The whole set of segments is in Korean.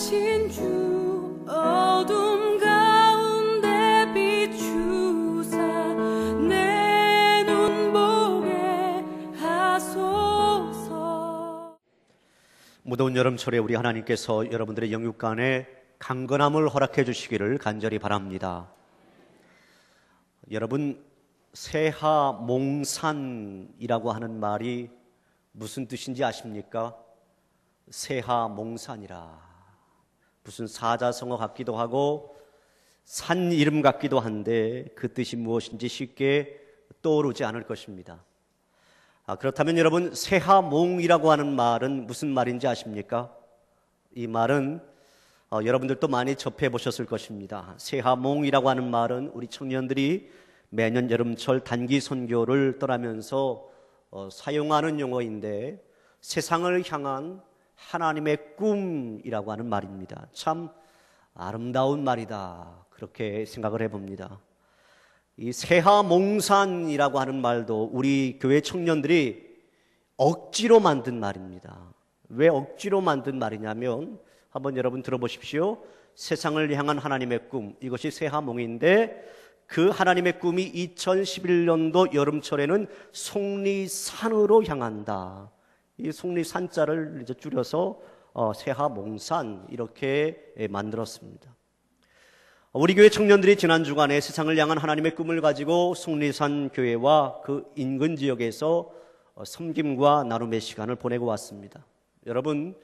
크신 주 어둠 가운데 비추사 내 눈 보게 하소서. 무더운 여름철에 우리 하나님께서 여러분들의 영육간에 강건함을 허락해 주시기를 간절히 바랍니다. 여러분, 세하몽산이라고 하는 말이 무슨 뜻인지 아십니까? 세하몽산이라. 무슨 사자성어 같기도 하고 산 이름 같기도 한데 그 뜻이 무엇인지 쉽게 떠오르지 않을 것입니다. 그렇다면 여러분, 세하몽이라고 하는 말은 무슨 말인지 아십니까? 이 말은 여러분들도 많이 접해 보셨을 것입니다. 세하몽이라고 하는 말은 우리 청년들이 매년 여름철 단기 선교를 떠나면서 사용하는 용어인데 세상을 향한 하나님의 꿈이라고 하는 말입니다. 참 아름다운 말이다, 그렇게 생각을 해봅니다. 이 세하몽산이라고 하는 말도 우리 교회 청년들이 억지로 만든 말입니다. 왜 억지로 만든 말이냐면 한번 여러분 들어보십시오. 세상을 향한 하나님의 꿈, 이것이 세하몽인데 그 하나님의 꿈이 2011년도 여름철에는 속리산으로 향한다. 이 속리산자를 이제 줄여서 세하몽산 이렇게 만들었습니다. 우리 교회 청년들이 지난 주간에 세상을 향한 하나님의 꿈을 가지고 속리산 교회와 그 인근 지역에서 섬김과 나눔의 시간을 보내고 왔습니다. 여러분,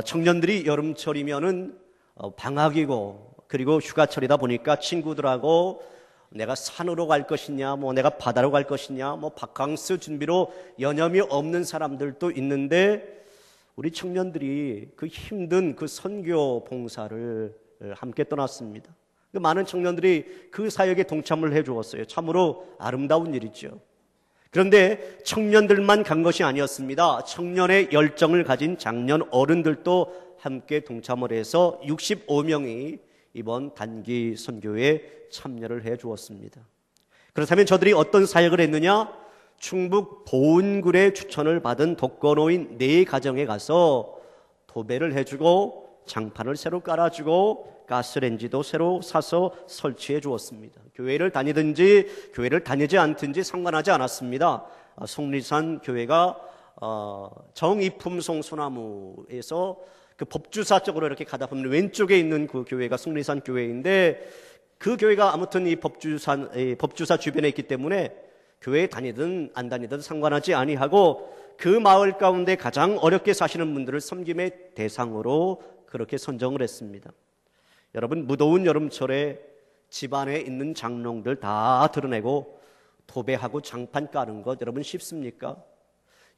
청년들이 여름철이면은 방학이고 그리고 휴가철이다 보니까 친구들하고 내가 산으로 갈 것이냐, 내가 바다로 갈 것이냐, 바캉스 준비로 여념이 없는 사람들도 있는데 우리 청년들이 그 힘든 그 선교 봉사를 함께 떠났습니다. 많은 청년들이 그 사역에 동참을 해 주었어요. 참으로 아름다운 일이죠. 그런데 청년들만 간 것이 아니었습니다. 청년의 열정을 가진 장년 어른들도 함께 동참을 해서 65명이 이번 단기 선교에 참여를 해 주었습니다. 그렇다면 저들이 어떤 사역을 했느냐? 충북 보은굴의 추천을 받은 독거노인 4가정에 가서 도배를 해주고 장판을 새로 깔아주고 가스레인지도 새로 사서 설치해 주었습니다. 교회를 다니든지 교회를 다니지 않든지 상관하지 않았습니다. 속리산 교회가 정이품송 소나무에서 그 법주사 쪽으로 이렇게 가다 보면 왼쪽에 있는 그 교회가 속리산 교회인데 그 교회가 아무튼 이 법주사 주변에 있기 때문에 교회에 다니든 안 다니든 상관하지 아니하고 그 마을 가운데 가장 어렵게 사시는 분들을 섬김의 대상으로 그렇게 선정을 했습니다. 여러분, 무더운 여름철에 집안에 있는 장롱들 다 드러내고 도배하고 장판 까는 것 여러분 쉽습니까?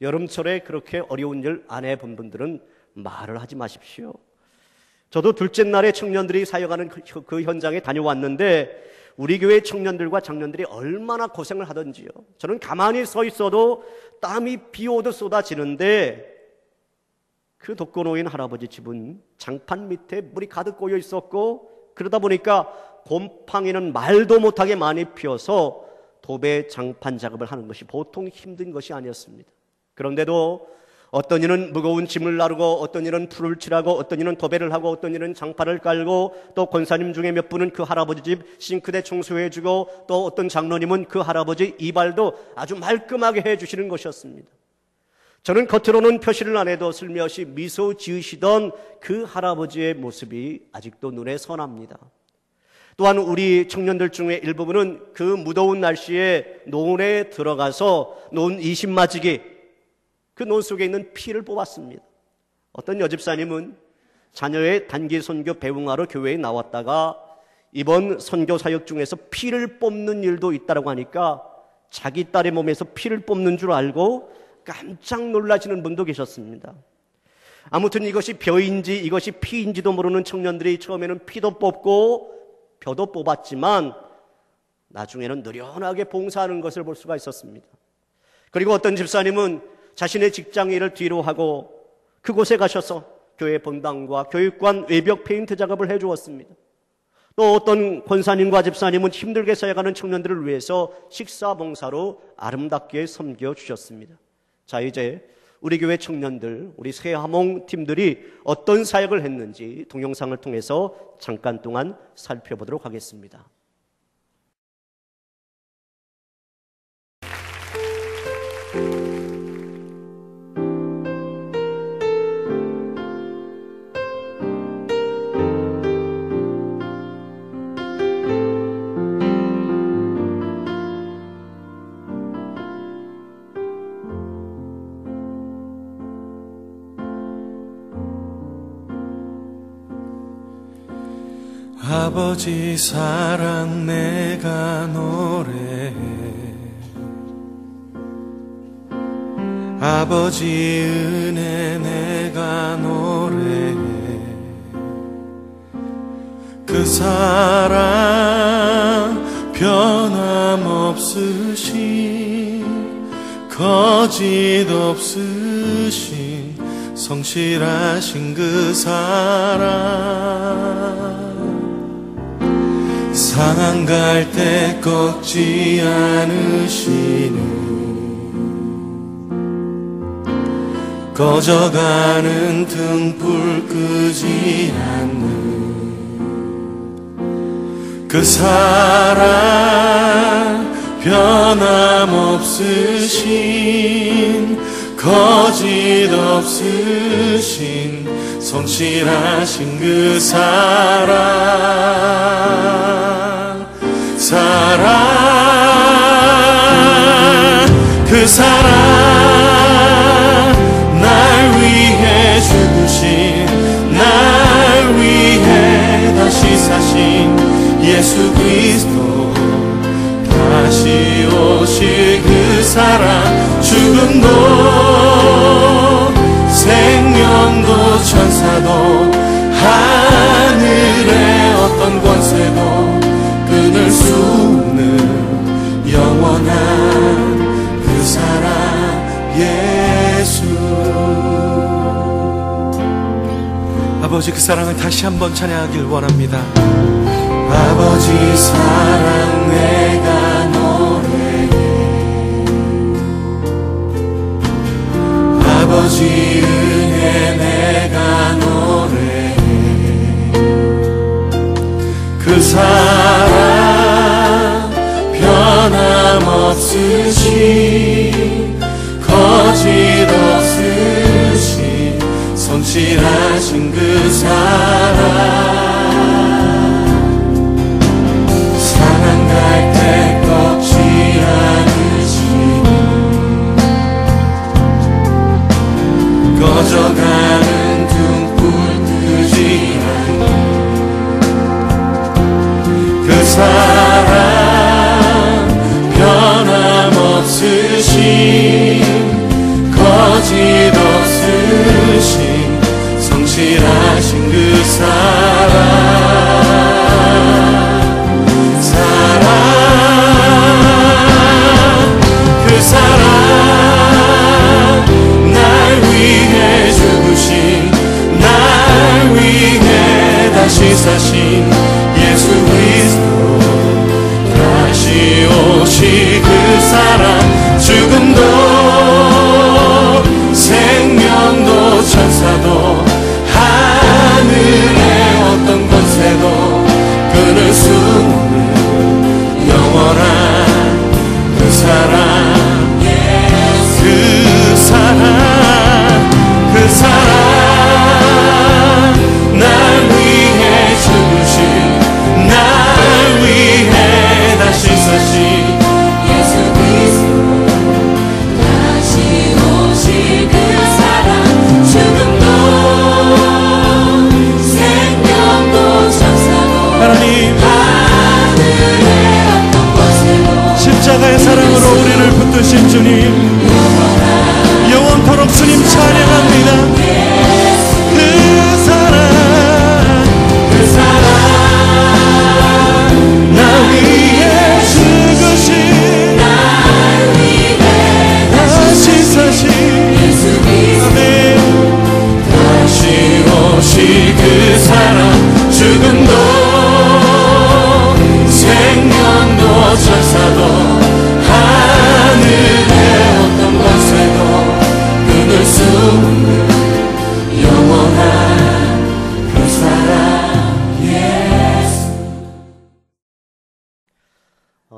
여름철에 그렇게 어려운 일 안 해본 분들은 말을 하지 마십시오. 저도 둘째 날에 청년들이 사역하는 그 현장에 다녀왔는데 우리 교회 청년들과 장년들이 얼마나 고생을 하던지요. 저는 가만히 서 있어도 땀이 비 오듯 쏟아지는데 그 독거노인 할아버지 집은 장판 밑에 물이 가득 고여 있었고 그러다 보니까 곰팡이는 말도 못하게 많이 피어서 도배 장판 작업을 하는 것이 보통 힘든 것이 아니었습니다. 그런데도 어떤 이는 무거운 짐을 나르고 어떤 이는 풀을 칠하고 어떤 이는 도배를 하고 어떤 이는 장판을 깔고 또 권사님 중에 몇 분은 그 할아버지 집 싱크대 청소해주고 또 어떤 장로님은 그 할아버지 이발도 아주 말끔하게 해주시는 것이었습니다. 저는 겉으로는 표시를 안 해도 슬며시 미소 지으시던 그 할아버지의 모습이 아직도 눈에 선합니다. 또한 우리 청년들 중에 일부분은 그 무더운 날씨에 논에 들어가서 논 20마지기 그 논 속에 있는 피를 뽑았습니다. 어떤 여집사님은 자녀의 단기 선교 배웅하러 교회에 나왔다가 이번 선교 사역 중에서 피를 뽑는 일도 있다고 하니까 자기 딸의 몸에서 피를 뽑는 줄 알고 깜짝 놀라시는 분도 계셨습니다. 아무튼 이것이 벼인지 이것이 피인지도 모르는 청년들이 처음에는 피도 뽑고 벼도 뽑았지만 나중에는 노련하게 봉사하는 것을 볼 수가 있었습니다. 그리고 어떤 집사님은 자신의 직장 일을 뒤로 하고 그곳에 가셔서 교회 본당과 교육관 외벽 페인트 작업을 해주었습니다. 또 어떤 권사님과 집사님은 힘들게 사역하는 청년들을 위해서 식사 봉사로 아름답게 섬겨주셨습니다. 자, 이제 우리 교회 청년들, 우리 새하몽 팀들이 어떤 사역을 했는지 동영상을 통해서 잠깐 동안 살펴보도록 하겠습니다. 아버지 사랑 내가 노래해, 아버지 은혜 내가 노래해. 그 사랑 변함없으신, 거짓 없으신, 성실하신 그 사랑, 상한 갈 때 꺾지 않으시는, 꺼져가는 등불 끄지 않는 그 사랑, 변함없으신, 거짓 없으신, 성실하신 그 사랑, 사랑, 그 사랑, 날 위해 죽으신, 날 위해 다시 사신 예수 그리스도, 다시 오실 그 사랑, 죽음도 생명도 천사도 하늘의 어떤 권세도 끊을 수 없는 영원한 그 사랑 예수. 아버지 그 사랑을 다시 한번 찬양하길 원합니다. 아버지 사랑 내가 노래해, 아버지 은혜 내가 노래해. 그 사랑 변함없으신, 거짓 없으신, 성실하신 그 사랑, 상한 갈 때 꺾지 않으신, 꺼져가는 등불 끄지 않는 그 사랑, 변함없으신, 거짓 없으신, 성실하신 그 사랑, 사랑, 그 사랑, 날 위해 죽으신, 날 위해 다시 사신 예수 그리스도, 다시 오실 그 사랑, 죽음도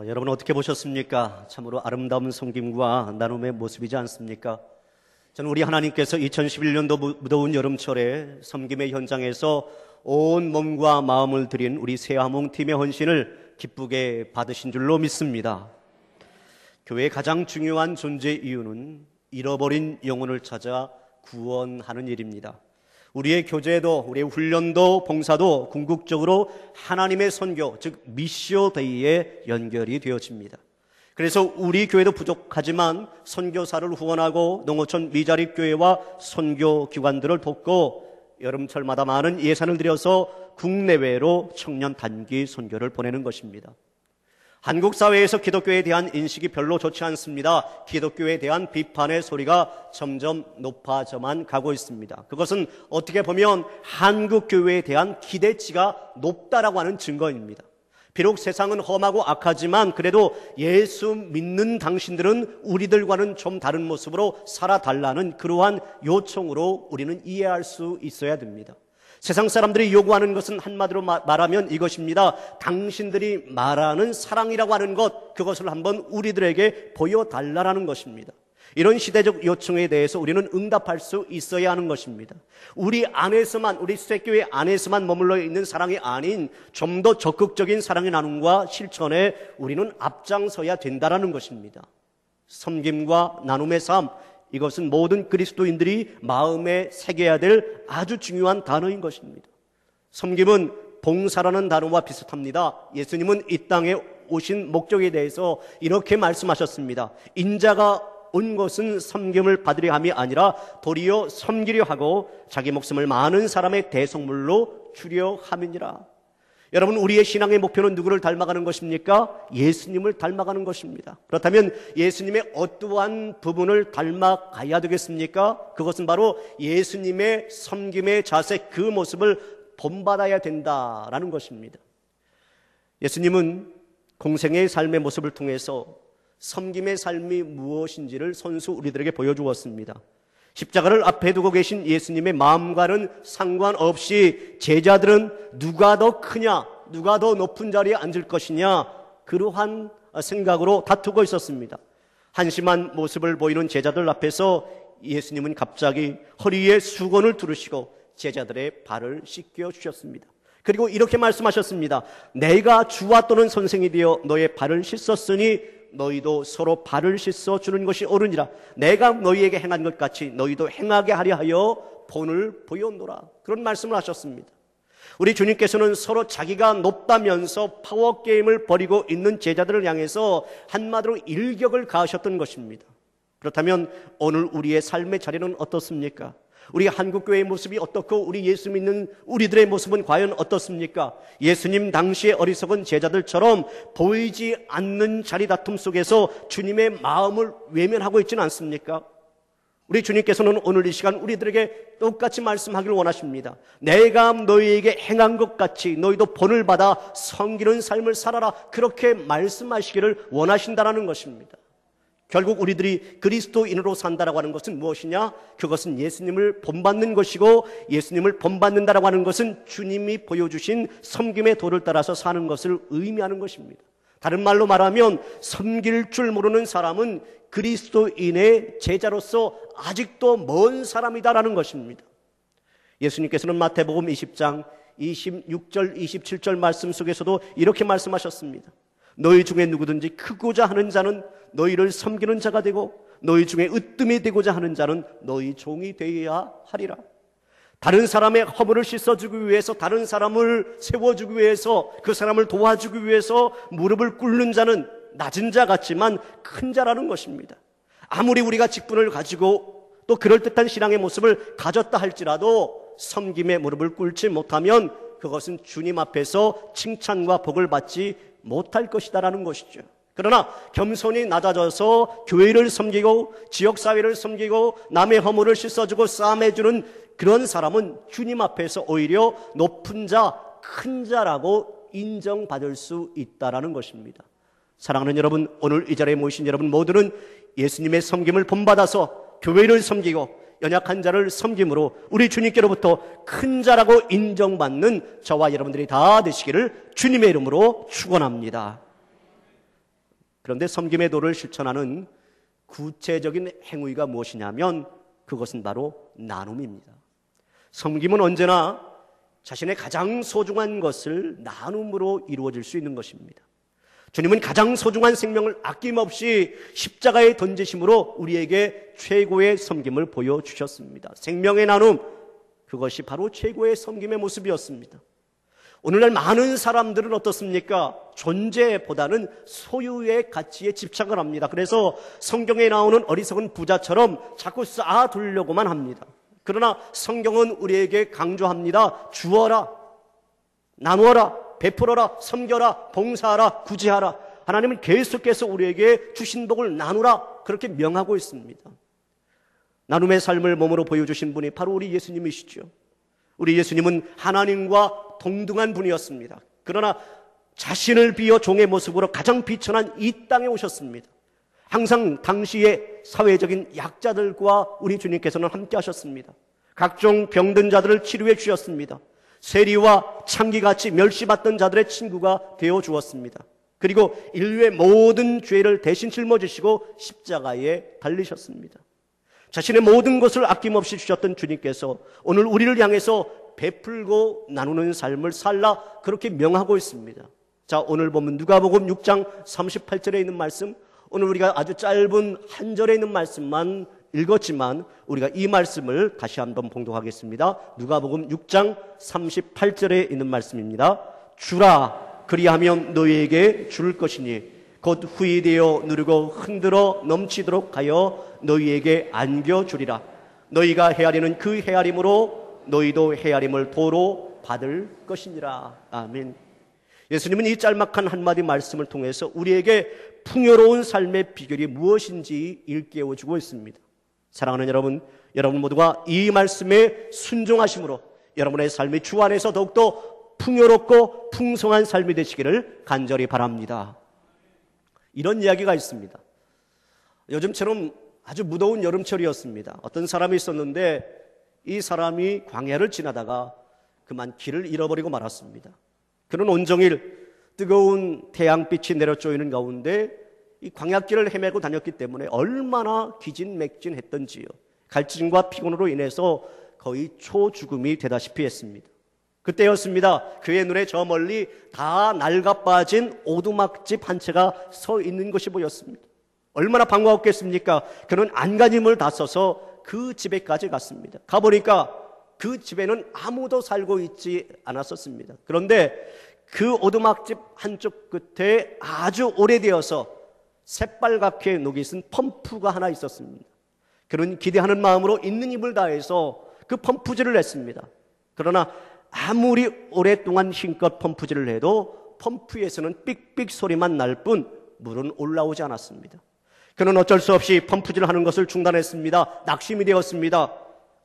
여러분 어떻게 보셨습니까? 참으로 아름다운 섬김과 나눔의 모습이지 않습니까? 저는 우리 하나님께서 2011년도 무더운 여름철에 섬김의 현장에서 온 몸과 마음을 들인 우리 새하몽 팀의 헌신을 기쁘게 받으신 줄로 믿습니다. 교회의 가장 중요한 존재 이유는 잃어버린 영혼을 찾아 구원하는 일입니다. 우리의 교제도, 우리의 훈련도, 봉사도 궁극적으로 하나님의 선교, 즉 미시오 데이에 연결이 되어집니다. 그래서 우리 교회도 부족하지만 선교사를 후원하고 농어촌 미자립교회와 선교기관들을 돕고 여름철마다 많은 예산을 들여서 국내외로 청년 단기 선교를 보내는 것입니다. 한국 사회에서 기독교에 대한 인식이 별로 좋지 않습니다. 기독교에 대한 비판의 소리가 점점 높아져만 가고 있습니다. 그것은 어떻게 보면 한국 교회에 대한 기대치가 높다라고 하는 증거입니다. 비록 세상은 험하고 악하지만 그래도 예수 믿는 당신들은 우리들과는 좀 다른 모습으로 살아달라는 그러한 요청으로 우리는 이해할 수 있어야 됩니다. 세상 사람들이 요구하는 것은 한마디로 말하면 이것입니다. 당신들이 말하는 사랑이라고 하는 것, 그것을 한번 우리들에게 보여달라는 것입니다. 이런 시대적 요청에 대해서 우리는 응답할 수 있어야 하는 것입니다. 우리 안에서만, 우리 수색교회 안에서만 머물러 있는 사랑이 아닌 좀 더 적극적인 사랑의 나눔과 실천에 우리는 앞장서야 된다는 것입니다. 섬김과 나눔의 삶, 이것은 모든 그리스도인들이 마음에 새겨야 될 아주 중요한 단어인 것입니다. 섬김은 봉사라는 단어와 비슷합니다. 예수님은 이 땅에 오신 목적에 대해서 이렇게 말씀하셨습니다. 인자가 온 것은 섬김을 받으려 함이 아니라 도리어 섬기려 하고 자기 목숨을 많은 사람의 대속물로 주려 함이니라. 여러분, 우리의 신앙의 목표는 누구를 닮아가는 것입니까? 예수님을 닮아가는 것입니다. 그렇다면 예수님의 어떠한 부분을 닮아가야 되겠습니까? 그것은 바로 예수님의 섬김의 자세, 그 모습을 본받아야 된다라는 것입니다. 예수님은 공생의 삶의 모습을 통해서 섬김의 삶이 무엇인지를 선수 우리들에게 보여주었습니다. 십자가를 앞에 두고 계신 예수님의 마음과는 상관없이 제자들은 누가 더 크냐, 누가 더 높은 자리에 앉을 것이냐, 그러한 생각으로 다투고 있었습니다. 한심한 모습을 보이는 제자들 앞에서 예수님은 갑자기 허리에 수건을 두르시고 제자들의 발을 씻겨 주셨습니다. 그리고 이렇게 말씀하셨습니다. 내가 주와 또는 선생이 되어 너의 발을 씻었으니 너희도 서로 발을 씻어 주는 것이 옳으니라. 내가 너희에게 행한 것 같이 너희도 행하게 하려 하여 본을 보였노라. 그런 말씀을 하셨습니다. 우리 주님께서는 서로 자기가 높다면서 파워게임을 벌이고 있는 제자들을 향해서 한마디로 일격을 가하셨던 것입니다. 그렇다면 오늘 우리의 삶의 자리는 어떻습니까? 우리 한국교회의 모습이 어떻고 우리 예수 믿는 우리들의 모습은 과연 어떻습니까? 예수님 당시의 어리석은 제자들처럼 보이지 않는 자리 다툼 속에서 주님의 마음을 외면하고 있지는 않습니까? 우리 주님께서는 오늘 이 시간 우리들에게 똑같이 말씀하기를 원하십니다. 내가 너희에게 행한 것 같이 너희도 본을 받아 섬기는 삶을 살아라, 그렇게 말씀하시기를 원하신다는 것입니다. 결국 우리들이 그리스도인으로 산다라고 하는 것은 무엇이냐? 그것은 예수님을 본받는 것이고, 예수님을 본받는다라고 하는 것은 주님이 보여주신 섬김의 도를 따라서 사는 것을 의미하는 것입니다. 다른 말로 말하면 섬길 줄 모르는 사람은 그리스도인의 제자로서 아직도 먼 사람이다라는 것입니다. 예수님께서는 마태복음 20장 26절 27절 말씀 속에서도 이렇게 말씀하셨습니다. 너희 중에 누구든지 크고자 하는 자는 너희를 섬기는 자가 되고 너희 중에 으뜸이 되고자 하는 자는 너희 종이 되어야 하리라. 다른 사람의 허물을 씻어주기 위해서, 다른 사람을 세워주기 위해서, 그 사람을 도와주기 위해서 무릎을 꿇는 자는 낮은 자 같지만 큰 자라는 것입니다. 아무리 우리가 직분을 가지고 또 그럴듯한 신앙의 모습을 가졌다 할지라도 섬김의 무릎을 꿇지 못하면 그것은 주님 앞에서 칭찬과 복을 받지 못할 것이다라는 것이죠. 그러나 겸손히 낮아져서 교회를 섬기고 지역사회를 섬기고 남의 허물을 씻어주고 싸매주는 그런 사람은 주님 앞에서 오히려 높은 자, 큰 자라고 인정받을 수 있다라는 것입니다. 사랑하는 여러분, 오늘 이 자리에 모이신 여러분 모두는 예수님의 섬김을 본받아서 교회를 섬기고 연약한 자를 섬김으로 우리 주님께로부터 큰 자라고 인정받는 저와 여러분들이 다 되시기를 주님의 이름으로 축원합니다. 그런데 섬김의 도를 실천하는 구체적인 행위가 무엇이냐면 그것은 바로 나눔입니다. 섬김은 언제나 자신의 가장 소중한 것을 나눔으로 이루어질 수 있는 것입니다. 주님은 가장 소중한 생명을 아낌없이 십자가에 던지심으로 우리에게 최고의 섬김을 보여주셨습니다. 생명의 나눔, 그것이 바로 최고의 섬김의 모습이었습니다. 오늘날 많은 사람들은 어떻습니까? 존재보다는 소유의 가치에 집착을 합니다. 그래서 성경에 나오는 어리석은 부자처럼 자꾸 쌓아두려고만 합니다. 그러나 성경은 우리에게 강조합니다. 주어라, 나누어라, 베풀어라, 섬겨라, 봉사하라, 구제하라. 하나님은 계속해서 우리에게 주신 복을 나누라, 그렇게 명하고 있습니다. 나눔의 삶을 몸으로 보여주신 분이 바로 우리 예수님이시죠. 우리 예수님은 하나님과 동등한 분이었습니다. 그러나 자신을 비워 종의 모습으로 가장 비천한 이 땅에 오셨습니다. 항상 당시의 사회적인 약자들과 우리 주님께서는 함께 하셨습니다. 각종 병든 자들을 치료해 주셨습니다. 세리와 창기같이 멸시받던 자들의 친구가 되어 주었습니다. 그리고 인류의 모든 죄를 대신 짊어지시고 십자가에 달리셨습니다. 자신의 모든 것을 아낌없이 주셨던 주님께서 오늘 우리를 향해서 베풀고 나누는 삶을 살라, 그렇게 명하고 있습니다. 자, 오늘 보면 누가복음 6장 38절에 있는 말씀, 오늘 우리가 아주 짧은 한 절에 있는 말씀만 읽었지만 우리가 이 말씀을 다시 한번 봉독하겠습니다. 누가복음 6장 38절에 있는 말씀입니다. 주라, 그리하면 너희에게 줄 것이니 곧 후이되어 누르고 흔들어 넘치도록 하여 너희에게 안겨주리라. 너희가 헤아리는 그 헤아림으로 너희도 헤아림을 도로 받을 것이니라. 아멘. 예수님은 이 짤막한 한마디 말씀을 통해서 우리에게 풍요로운 삶의 비결이 무엇인지 일깨워주고 있습니다. 사랑하는 여러분, 여러분 모두가 이 말씀에 순종하심으로 여러분의 삶이 주 안에서 더욱더 풍요롭고 풍성한 삶이 되시기를 간절히 바랍니다. 이런 이야기가 있습니다. 요즘처럼 아주 무더운 여름철이었습니다. 어떤 사람이 있었는데 이 사람이 광야를 지나다가 그만 길을 잃어버리고 말았습니다. 그는 온종일 뜨거운 태양빛이 내려쪼이는 가운데 이 광야길을 헤매고 다녔기 때문에 얼마나 기진맥진했던지요. 갈증과 피곤으로 인해서 거의 초죽음이 되다시피 했습니다. 그때였습니다. 그의 눈에 저 멀리 다 낡아빠진 오두막집 한 채가 서 있는 것이 보였습니다. 얼마나 반가웠겠습니까? 그는 안간힘을 다 써서 그 집에까지 갔습니다. 가보니까 그 집에는 아무도 살고 있지 않았었습니다. 그런데 그 오두막집 한쪽 끝에 아주 오래되어서 새빨갛게 녹이 쓴 펌프가 하나 있었습니다. 그는 기대하는 마음으로 있는 힘을 다해서 그 펌프질을 했습니다. 그러나 아무리 오랫동안 힘껏 펌프질을 해도 펌프에서는 삑삑 소리만 날 뿐 물은 올라오지 않았습니다. 그는 어쩔 수 없이 펌프질을 하는 것을 중단했습니다. 낙심이 되었습니다.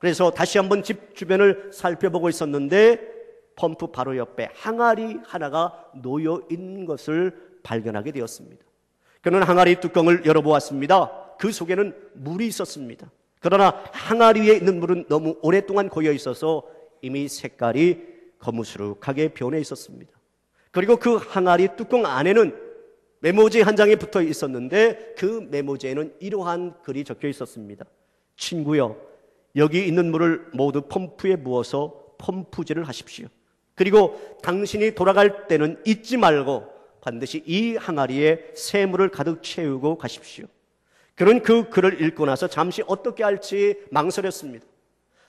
그래서 다시 한번 집 주변을 살펴보고 있었는데 펌프 바로 옆에 항아리 하나가 놓여 있는 것을 발견하게 되었습니다. 그는 항아리 뚜껑을 열어보았습니다. 그 속에는 물이 있었습니다. 그러나 항아리 위에 있는 물은 너무 오랫동안 고여 있어서 이미 색깔이 거무스룩하게 변해 있었습니다. 그리고 그 항아리 뚜껑 안에는 메모지 한 장이 붙어 있었는데 그 메모지에는 이러한 글이 적혀 있었습니다. 친구여, 여기 있는 물을 모두 펌프에 부어서 펌프질을 하십시오. 그리고 당신이 돌아갈 때는 잊지 말고 반드시 이 항아리에 새 물을 가득 채우고 가십시오. 그는 그 글을 읽고 나서 잠시 어떻게 할지 망설였습니다.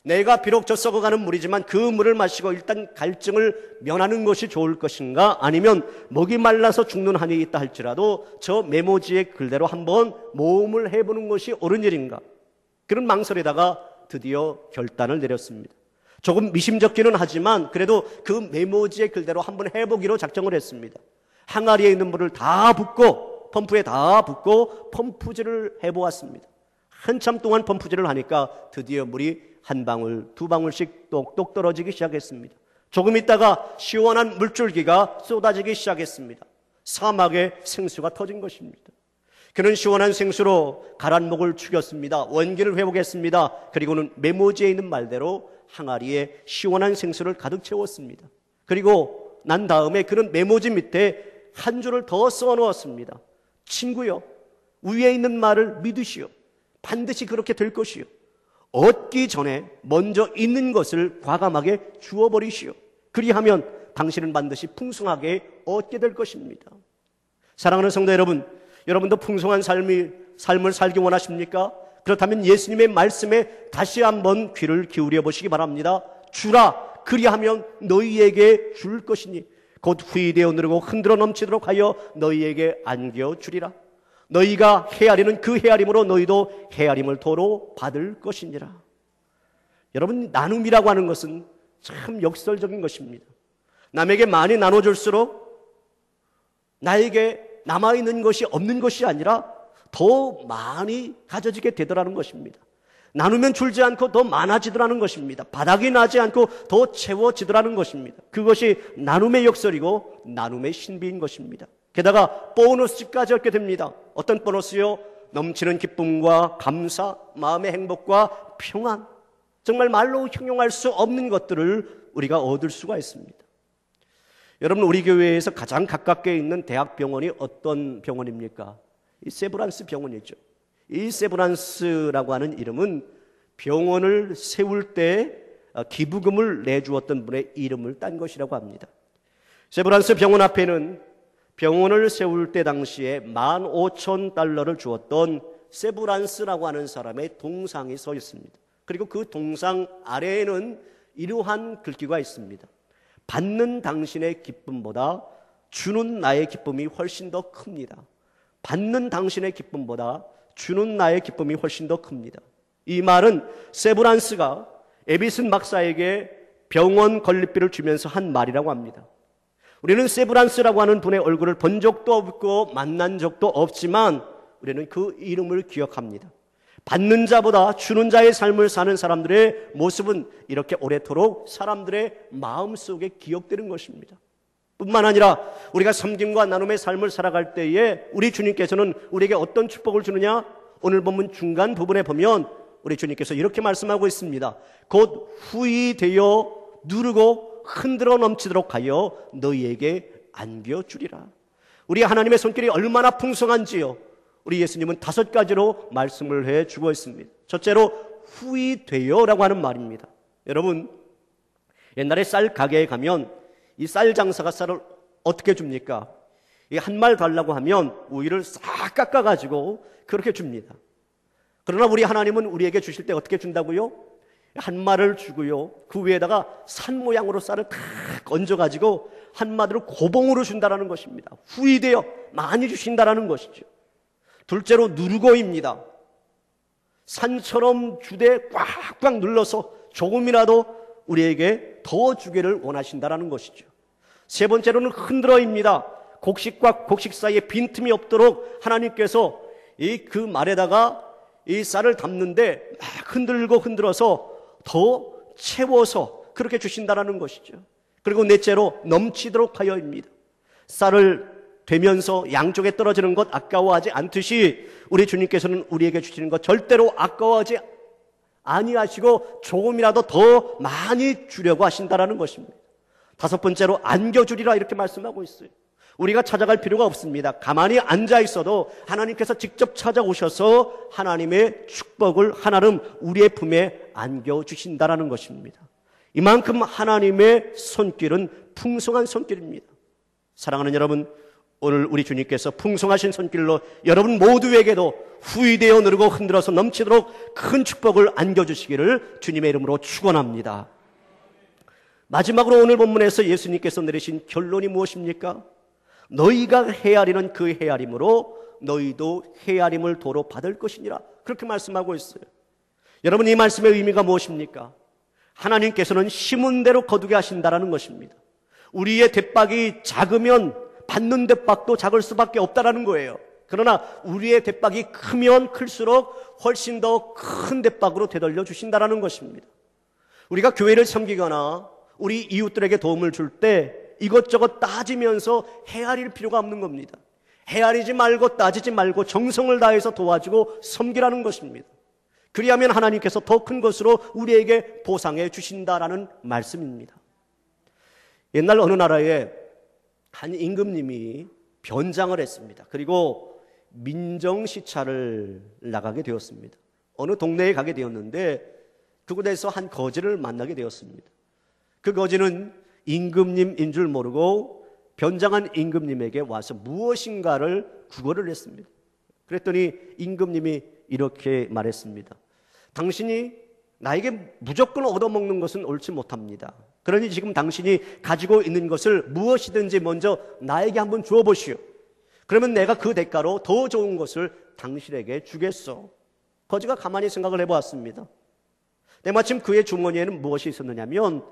내가 비록 저 썩어가는 물이지만 그 물을 마시고 일단 갈증을 면하는 것이 좋을 것인가, 아니면 목이 말라서 죽는 한이 있다 할지라도 저 메모지의 글대로 한번 모험을 해보는 것이 옳은 일인가. 그런 망설이다가 드디어 결단을 내렸습니다. 조금 미심쩍기는 하지만 그래도 그 메모지의 글대로 한번 해보기로 작정을 했습니다. 항아리에 있는 물을 다 붓고 펌프에 다 붓고 펌프질을 해보았습니다. 한참 동안 펌프질을 하니까 드디어 물이 한 방울, 두 방울씩 똑똑 떨어지기 시작했습니다. 조금 있다가 시원한 물줄기가 쏟아지기 시작했습니다. 사막에 생수가 터진 것입니다. 그는 시원한 생수로 가란 목을 축였습니다. 원기를 회복했습니다. 그리고는 메모지에 있는 말대로 항아리에 시원한 생수를 가득 채웠습니다. 그리고 난 다음에 그는 메모지 밑에 한 줄을 더 써놓았습니다. 친구여, 위에 있는 말을 믿으시오. 반드시 그렇게 될 것이요. 얻기 전에 먼저 있는 것을 과감하게 주어버리시오. 그리하면 당신은 반드시 풍성하게 얻게 될 것입니다. 사랑하는 성도 여러분, 여러분도 풍성한 삶을 살기 원하십니까? 그렇다면 예수님의 말씀에 다시 한번 귀를 기울여 보시기 바랍니다. 주라, 그리하면 너희에게 줄 것이니 곧 후이되어 누르고 흔들어 넘치도록 하여 너희에게 안겨주리라. 너희가 헤아리는 그 헤아림으로 너희도 헤아림을 도로 받을 것이니라. 여러분, 나눔이라고 하는 것은 참 역설적인 것입니다. 남에게 많이 나눠줄수록 나에게 남아있는 것이 없는 것이 아니라 더 많이 가져지게 되더라는 것입니다. 나누면 줄지 않고 더 많아지더라는 것입니다. 바닥이 나지 않고 더 채워지더라는 것입니다. 그것이 나눔의 역설이고 나눔의 신비인 것입니다. 게다가 보너스까지 얻게 됩니다. 어떤 보너스요? 넘치는 기쁨과 감사, 마음의 행복과 평안, 정말 말로 형용할 수 없는 것들을 우리가 얻을 수가 있습니다. 여러분, 우리 교회에서 가장 가깝게 있는 대학병원이 어떤 병원입니까? 이 세브란스 병원이죠. 이 세브란스라고 하는 이름은 병원을 세울 때 기부금을 내주었던 분의 이름을 딴 것이라고 합니다. 세브란스 병원 앞에는 병원을 세울 때 당시에 $15,000를 주었던 세브란스라고 하는 사람의 동상이 서 있습니다. 그리고 그 동상 아래에는 이러한 글귀가 있습니다. 받는 당신의 기쁨보다 주는 나의 기쁨이 훨씬 더 큽니다. 받는 당신의 기쁨보다 주는 나의 기쁨이 훨씬 더 큽니다. 이 말은 세브란스가 에비슨 박사에게 병원 건립비를 주면서 한 말이라고 합니다. 우리는 세브란스라고 하는 분의 얼굴을 본 적도 없고 만난 적도 없지만 우리는 그 이름을 기억합니다. 받는 자보다 주는 자의 삶을 사는 사람들의 모습은 이렇게 오래도록 사람들의 마음속에 기억되는 것입니다. 뿐만 아니라 우리가 섬김과 나눔의 삶을 살아갈 때에 우리 주님께서는 우리에게 어떤 축복을 주느냐? 오늘 본문 중간 부분에 보면 우리 주님께서 이렇게 말씀하고 있습니다. 곧 후이되어 누르고 흔들어 넘치도록 하여 너희에게 안겨주리라. 우리 하나님의 손길이 얼마나 풍성한지요. 우리 예수님은 5가지로 말씀을 해주고 있습니다. 첫째로 후이되어라고 하는 말입니다. 여러분, 옛날에 쌀 가게에 가면 이 쌀 장사가 쌀을 어떻게 줍니까? 한 말 달라고 하면 우유를 싹 깎아가지고 그렇게 줍니다. 그러나 우리 하나님은 우리에게 주실 때 어떻게 준다고요? 한 말을 주고요, 그 위에다가 산 모양으로 쌀을 탁 얹어가지고 한마디로 고봉으로 준다라는 것입니다. 후이되어 많이 주신다라는 것이죠. 둘째로 누르고입니다. 산처럼 주되 꽉꽉 눌러서 조금이라도 우리에게 더 주기를 원하신다라는 것이죠. 세 번째로는 흔들어입니다. 곡식과 곡식 사이에 빈틈이 없도록 하나님께서 그 말에다가 이 쌀을 담는데 막 흔들어서 더 채워서 그렇게 주신다라는 것이죠. 그리고 넷째로 넘치도록 하여입니다. 쌀을 되면서 양쪽에 떨어지는 것 아까워하지 않듯이 우리 주님께서는 우리에게 주시는 것 절대로 아까워하지 아니하시고 조금이라도 더 많이 주려고 하신다라는 것입니다. 5번째로 안겨주리라 이렇게 말씀하고 있어요. 우리가 찾아갈 필요가 없습니다. 가만히 앉아 있어도 하나님께서 직접 찾아오셔서 하나님의 축복을 한아름 우리의 품에 안겨주신다라는 것입니다. 이만큼 하나님의 손길은 풍성한 손길입니다. 사랑하는 여러분, 오늘 우리 주님께서 풍성하신 손길로 여러분 모두에게도 후이되어 누르고 흔들어서 넘치도록 큰 축복을 안겨주시기를 주님의 이름으로 축원합니다. 마지막으로 오늘 본문에서 예수님께서 내리신 결론이 무엇입니까? 너희가 헤아리는 그 헤아림으로 너희도 헤아림을 도로 받을 것이니라, 그렇게 말씀하고 있어요. 여러분, 이 말씀의 의미가 무엇입니까? 하나님께서는 심은 대로 거두게 하신다라는 것입니다. 우리의 대박이 작으면 받는 대박도 작을 수밖에 없다라는 거예요. 그러나 우리의 대박이 크면 클수록 훨씬 더 큰 대박으로 되돌려 주신다라는 것입니다. 우리가 교회를 섬기거나 우리 이웃들에게 도움을 줄 때 이것저것 따지면서 헤아릴 필요가 없는 겁니다. 헤아리지 말고 따지지 말고 정성을 다해서 도와주고 섬기라는 것입니다. 그리하면 하나님께서 더 큰 것으로 우리에게 보상해 주신다라는 말씀입니다. 옛날 어느 나라에 한 임금님이 변장을 했습니다. 그리고 민정시찰을 나가게 되었습니다. 어느 동네에 가게 되었는데 그곳에서 한 거지를 만나게 되었습니다. 그 거지는 임금님인 줄 모르고 변장한 임금님에게 와서 무엇인가를 구걸을 했습니다. 그랬더니 임금님이 이렇게 말했습니다. 당신이 나에게 무조건 얻어먹는 것은 옳지 못합니다. 그러니 지금 당신이 가지고 있는 것을 무엇이든지 먼저 나에게 한번 주어보시오. 그러면 내가 그 대가로 더 좋은 것을 당신에게 주겠소. 거지가 가만히 생각을 해보았습니다. 때마침 그의 주머니에는 무엇이 있었느냐면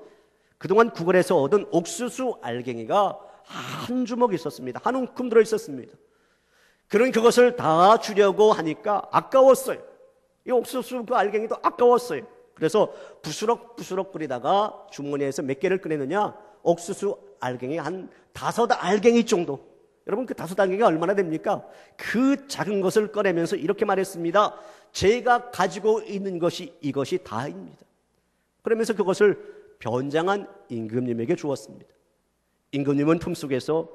그동안 구걸에서 얻은 옥수수 알갱이가 한 주먹 있었습니다. 한 움큼 들어있었습니다. 그는 그것을 다 주려고 하니까 아까웠어요. 이 옥수수 그 알갱이도 아까웠어요. 그래서 부스럭부스럭 끓이다가 주머니에서 몇 개를 꺼내느냐? 옥수수 알갱이 한 5 알갱이 정도. 여러분 그 5 알갱이가 얼마나 됩니까? 그 작은 것을 꺼내면서 이렇게 말했습니다. 제가 가지고 있는 것이 이것이 다입니다. 그러면서 그것을 변장한 임금님에게 주었습니다. 임금님은 품속에서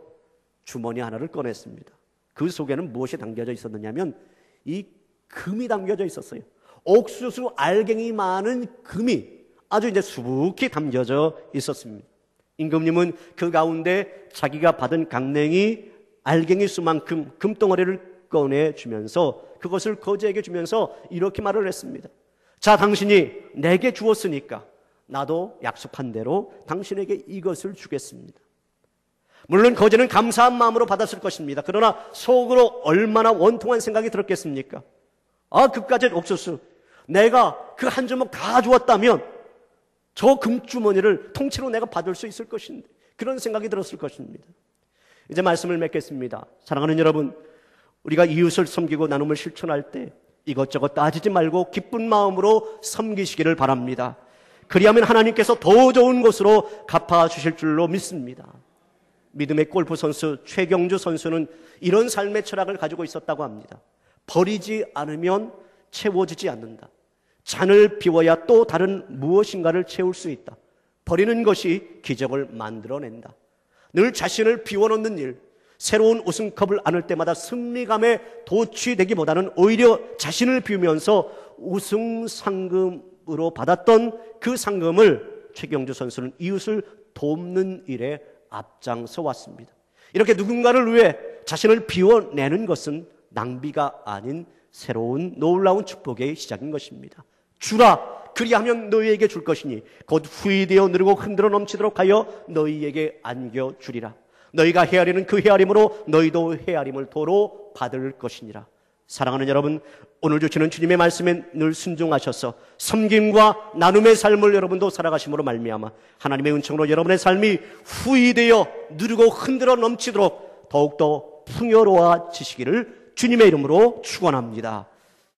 주머니 하나를 꺼냈습니다. 그 속에는 무엇이 담겨져 있었느냐면 이 금이 담겨져 있었어요. 옥수수 알갱이 많은 금이 아주 이제 수북히 담겨져 있었습니다. 임금님은 그 가운데 자기가 받은 강냉이 알갱이 수만큼 금덩어리를 꺼내주면서 그것을 거지에게 주면서 이렇게 말을 했습니다. 자, 당신이 내게 주었으니까 나도 약속한 대로 당신에게 이것을 주겠습니다. 물론 거지는 감사한 마음으로 받았을 것입니다. 그러나 속으로 얼마나 원통한 생각이 들었겠습니까? 아, 그까짓 옥수수 내가 그 한 주먹 다 주었다면 저 금주머니를 통째로 내가 받을 수 있을 것인데, 그런 생각이 들었을 것입니다. 이제 말씀을 맺겠습니다. 사랑하는 여러분, 우리가 이웃을 섬기고 나눔을 실천할 때 이것저것 따지지 말고 기쁜 마음으로 섬기시기를 바랍니다. 그리하면 하나님께서 더 좋은 것으로 갚아주실 줄로 믿습니다. 믿음의 골프 선수 최경주 선수는 이런 삶의 철학을 가지고 있었다고 합니다. 버리지 않으면 채워지지 않는다. 잔을 비워야 또 다른 무엇인가를 채울 수 있다. 버리는 것이 기적을 만들어낸다. 늘 자신을 비워놓는 일, 새로운 우승컵을 안을 때마다 승리감에 도취되기보다는 오히려 자신을 비우면서 우승 상금으로 받았던 그 상금을 최경주 선수는 이웃을 돕는 일에 앞장서 왔습니다. 이렇게 누군가를 위해 자신을 비워내는 것은 낭비가 아닌 새로운 놀라운 축복의 시작인 것입니다. 주라, 그리하면 너희에게 줄 것이니 곧 후이되어 누르고 흔들어 넘치도록 하여 너희에게 안겨주리라. 너희가 헤아리는 그 헤아림으로 너희도 헤아림을 도로 받을 것이니라. 사랑하는 여러분, 오늘 주시는 주님의 말씀에 늘 순종하셔서 섬김과 나눔의 삶을 여러분도 살아가심으로 말미암아 하나님의 은총으로 여러분의 삶이 후이되어 누르고 흔들어 넘치도록 더욱더 풍요로워지시기를 주님의 이름으로 축원합니다.